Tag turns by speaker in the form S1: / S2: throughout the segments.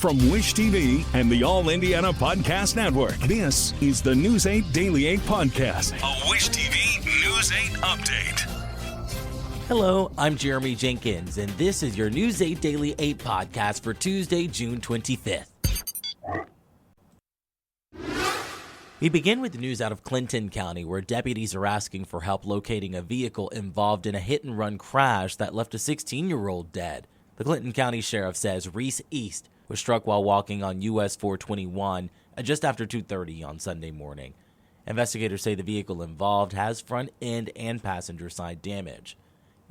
S1: From Wish TV and the All Indiana Podcast Network, this is the News 8 Daily 8 Podcast, a Wish TV News 8 update.
S2: Hello, I'm Jeremy Jenkins, and this is your News 8 Daily 8 Podcast for Tuesday, June 25th. We begin with the news out of Clinton County, where deputies are asking for help locating a vehicle involved in a hit-and-run crash that left a 16-year-old dead. The Clinton County Sheriff says Reese East was struck while walking on US 421 just after 2:30 on Sunday morning. Investigators say the vehicle involved has front end and passenger side damage.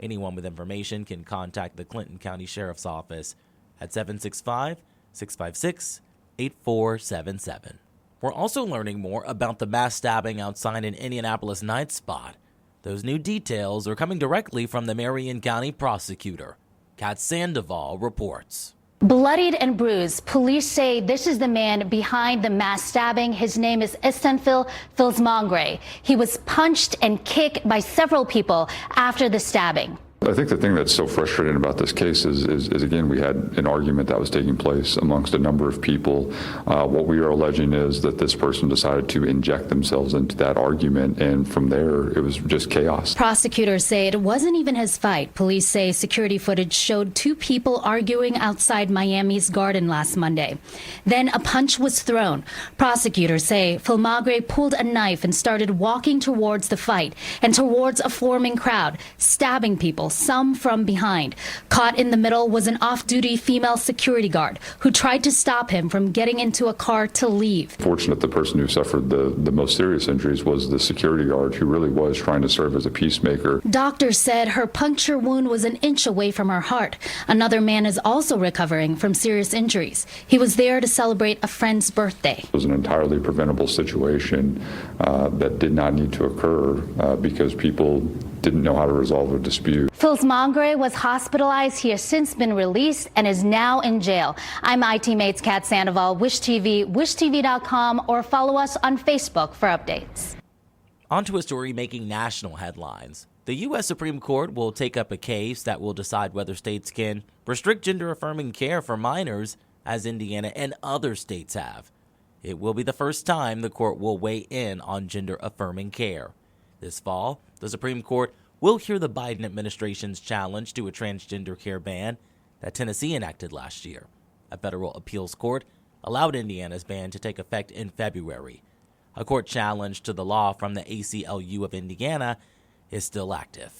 S2: Anyone with information can contact the Clinton County Sheriff's Office at 765-656-8477. We're also learning more about the mass stabbing outside an Indianapolis night spot. Those new details are coming directly from the Marion County prosecutor. Kat Sandoval reports.
S3: Bloodied and bruised, police say this is the man behind the mass stabbing. His name is Istanfil Filsmongre. He was punched and kicked by several people after the stabbing.
S4: I think the thing that's so frustrating about this case is again, we had an argument that was taking place amongst a number of people. What we are alleging is that this person decided to inject themselves into that argument, and from there, it was just chaos.
S3: Prosecutors say it wasn't even his fight. Police say security footage showed two people arguing outside Miami's Garden last Monday. Then a punch was thrown. Prosecutors say Filmagre pulled a knife and started walking towards the fight and towards a forming crowd, stabbing people, some from behind. Caught in the middle was an off-duty female security guard who tried to stop him from getting into a car to leave.
S4: Fortunate the person who suffered the most serious injuries was the security guard, who really was trying to serve as a peacemaker.
S3: Doctors said her puncture wound was an inch away from her heart. Another man is also recovering from serious injuries. He was there to celebrate a friend's birthday.
S4: It was an entirely preventable situation that did not need to occur because people didn't know how to resolve a dispute.
S3: Filsmongre was hospitalized. He has since been released and is now in jail. I'm my teammates Kat Sandoval, Wish TV, wishtv.com, or follow us on Facebook for updates.
S2: On to a story making national headlines. The U.S. Supreme Court will take up a case that will decide whether states can restrict gender-affirming care for minors, as Indiana and other states have. It will be the first time the court will weigh in on gender-affirming care. This fall, the Supreme Court will hear the Biden administration's challenge to a transgender care ban that Tennessee enacted last year. A federal appeals court allowed Indiana's ban to take effect in February. A court challenge to the law from the ACLU of Indiana is still active.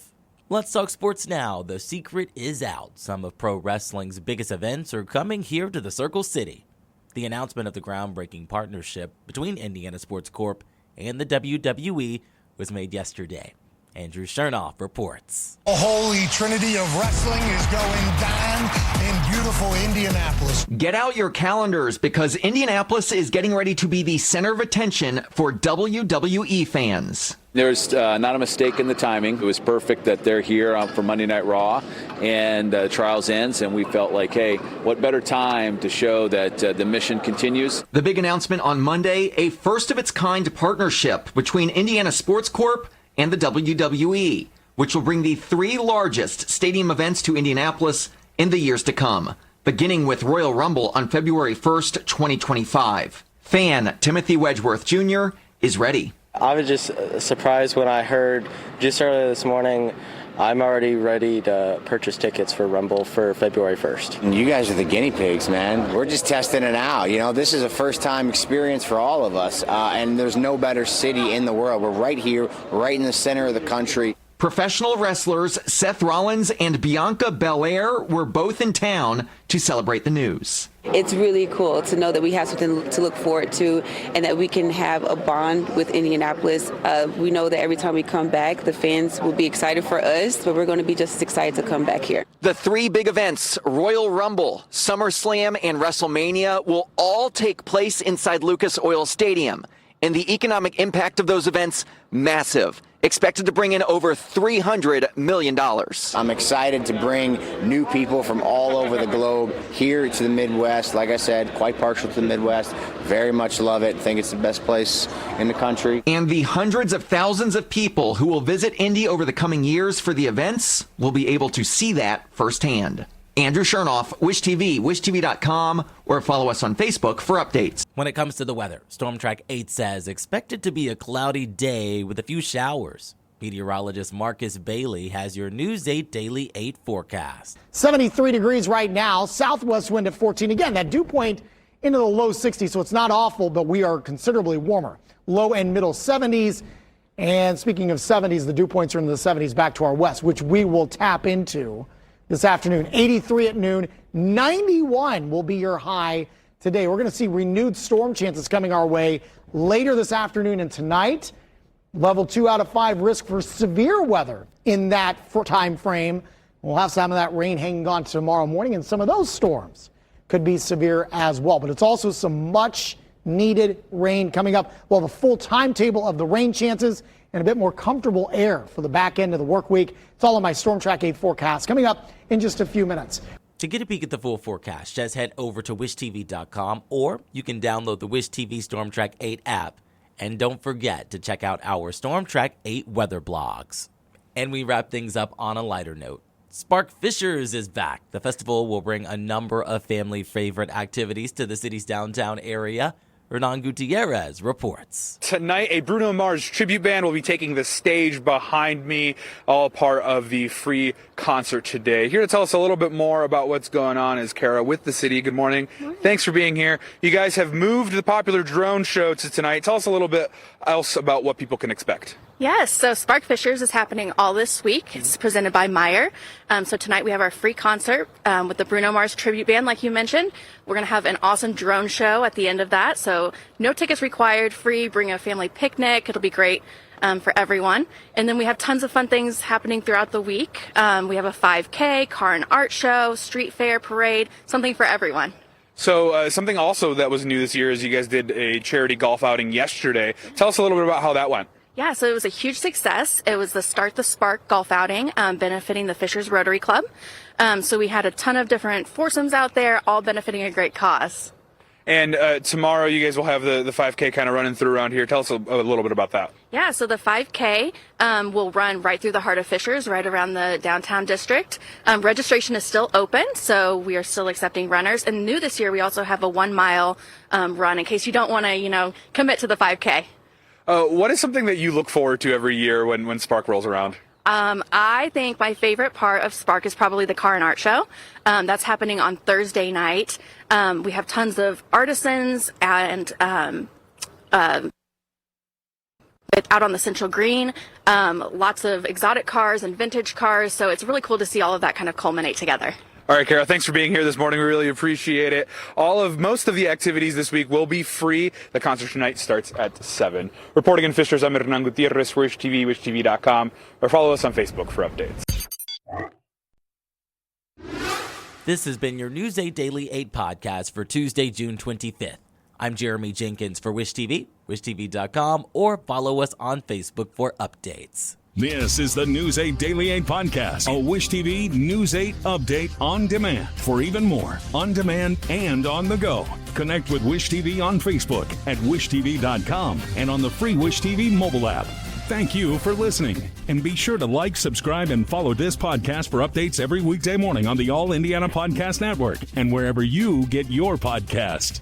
S2: Let's talk sports now. The secret is out. Some of pro wrestling's biggest events are coming here to the Circle City. The announcement of the groundbreaking partnership between Indy Sports Corp and the WWE was made yesterday. Andrew Chernoff reports.
S5: A holy trinity of wrestling is going down in beautiful Indianapolis.
S6: Get out your calendars, because Indianapolis is getting ready to be the center of attention for WWE fans.
S7: There's not a mistake in the timing. It was perfect that they're here for Monday Night Raw, and trials ends, and we felt like, hey, what better time to show that the mission continues.
S6: The big announcement on Monday, a first-of-its-kind partnership between Indy Sports Corp and the WWE, which will bring the three largest stadium events to Indianapolis in the years to come, beginning with Royal Rumble on February 1st, 2025. Fan Timothy Wedgeworth Jr. is ready.
S8: I was just surprised when I heard just earlier this morning, I'm already ready to purchase tickets for Rumble for February 1st.
S9: You guys are the guinea pigs, man. We're just testing it out. You know, this is a first-time experience for all of us, and there's no better city in the world. We're right here, right in the center of the country.
S6: Professional wrestlers Seth Rollins and Bianca Belair were both in town to celebrate the news.
S10: It's really cool to know that we have something to look forward to and that we can have a bond with Indianapolis. We know that every time we come back, the fans will be excited for us, but we're going to be just as excited to come back here.
S6: The three big events, Royal Rumble, SummerSlam, and WrestleMania, will all take place inside Lucas Oil Stadium. And the economic impact of those events, massive. Expected to bring in over $300 million.
S9: I'm excited to bring new people from all over the globe here to the Midwest. Like I said, quite partial to the Midwest. Very much love it. Think it's the best place in the country.
S6: And the hundreds of thousands of people who will visit Indy over the coming years for the events will be able to see that firsthand. Andrew Chernoff, Wish TV, wishtv.com, or follow us on Facebook for updates.
S2: When it comes to the weather, Storm Track 8 says expected to be a cloudy day with a few showers. Meteorologist Marcus Bailey has your News 8 Daily 8 forecast.
S11: 73 degrees right now, southwest wind at 14. Again, that dew point into the low 60s, so it's not awful, but we are considerably warmer. Low and middle 70s. And speaking of 70s, the dew points are in the 70s back to our west, which we will tap into this afternoon. 83 at noon, 91 will be your high today. We're going to see renewed storm chances coming our way later this afternoon and tonight. Level 2 out of 5 risk for severe weather in that time frame. We'll have some of that rain hanging on tomorrow morning, and some of those storms could be severe as well. But it's also some much needed rain coming up. We'll have a full timetable of the rain chances and a bit more comfortable air for the back end of the work week. It's all on my Storm Track 8 forecast coming up in just a few minutes.
S2: To get a peek at the full forecast, just head over to wishtv.com, or you can download the Wish TV Storm Track 8 app. And don't forget to check out our Storm Track 8 weather blogs. And we wrap things up on a lighter note. Spark Fishers is back. The festival will bring a number of family favorite activities to the city's downtown area. Hernan Gutierrez reports.
S12: Tonight, a Bruno Mars tribute band will be taking the stage behind me, all part of the free concert today. Here to tell us a little bit more about what's going on is Kara with the city. Good morning. Thanks for being here. You guys have moved the popular drone show to tonight. Tell us a little bit else about what people can expect.
S13: Yes, so Spark Fishers is happening all this week. It's presented by Meyer. So tonight we have our free concert with the Bruno Mars tribute band, like you mentioned. We're going to have an awesome drone show at the end of that. So no tickets required, free. Bring a family picnic. It'll be great for everyone. And then we have tons of fun things happening throughout the week. We have a 5K, car and art show, street fair, parade, something for everyone.
S12: So something also that was new this year is you guys did a charity golf outing yesterday. Tell us a little bit about how that went.
S13: Yeah, so it was a huge success. It was the Start the Spark golf outing benefiting the Fishers Rotary Club. So we had a ton of different foursomes out there, all benefiting a great cause.
S12: And tomorrow you guys will have the 5K kind of running through around here. Tell us a little bit about that.
S13: Yeah, so the 5K will run right through the heart of Fishers, right around the downtown district. Registration is still open, so we are still accepting runners. And new this year, we also have a 1 mile run in case you don't want to, commit to the 5K.
S12: What is something that you look forward to every year when Spark rolls around?
S13: I think my favorite part of Spark is probably the car and art show. That's happening on Thursday night. We have tons of artisans and out on the Central Green, lots of exotic cars and vintage cars. So it's really cool to see all of that kind of culminate together.
S12: All right, Kara, thanks for being here this morning. We really appreciate it. Most of the activities this week will be free. The concert tonight starts at 7. Reporting in Fishers, I'm Hernan Gutierrez, Wish TV, wishtv.com, or follow us on Facebook for updates.
S2: This has been your News 8 Daily 8 podcast for Tuesday, June 25th. I'm Jeremy Jenkins for Wish TV, wishtv.com, or follow us on Facebook for updates.
S1: This is the News 8 Daily 8 podcast, a Wish TV News 8 update on demand. For even more, on demand and on the go. Connect with Wish TV on Facebook at wishtv.com and on the free Wish TV mobile app. Thank you for listening. And be sure to like, subscribe, and follow this podcast for updates every weekday morning on the All Indiana Podcast Network and wherever you get your podcast.